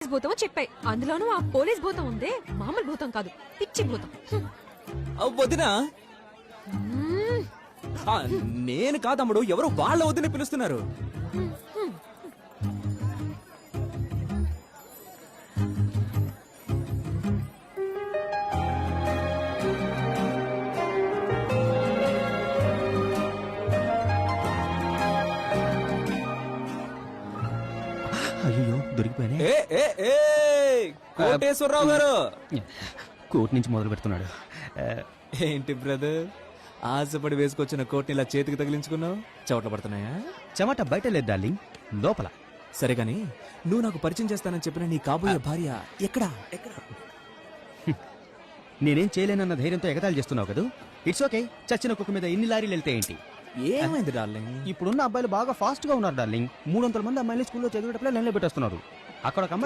భూతం చెప్పాయి. అందులోనూ ఆ పోలీస్ భూతం ఉందే మామూలు భూతం కాదు, పిచ్చి భూతం. వదినా నేను కాదమ్ముడు, ఎవరు వాళ్ళ వదిన పిలుస్తున్నారు. అయ్యో దొరికిపోయానే. కోటేశ్వరరావు గారు కోర్టు నుంచి మొదలు పెడుతున్నాడు. ఏంటి బ్రదర్, ఆశపడి వేసుకొచ్చిన కోట్ని ఇలా చేతికి తగిలించుకున్నావు? చెవట్ల పడుతున్నాయా? చెమట బయట లేదు డార్లింగ్, లోపల. సరే గాని నువ్వు నాకు పరిచయం చేస్తానని చెప్పిన నీ కాబోయే భార్య ఎక్కడా? నేనేం చేయలేనన్న ధైర్యంతో ఎగతాళి చేస్తున్నావు కదా. It's okay. చచ్చిన కుక్క మీద ఇన్ని లారీలు వెళ్తే ఏంటి? ఏమైంది డార్లింగ్? ఇప్పుడున్న అబ్బాయిలు బాగా ఫాస్ట్ గా ఉన్నారు డార్లింగ్. 300 మంది అమ్మాయిలు స్కూల్లో చదివేటప్పుడు లైన్లో పెట్టేస్తున్నారు. అక్కడ ఒక అమ్మాయి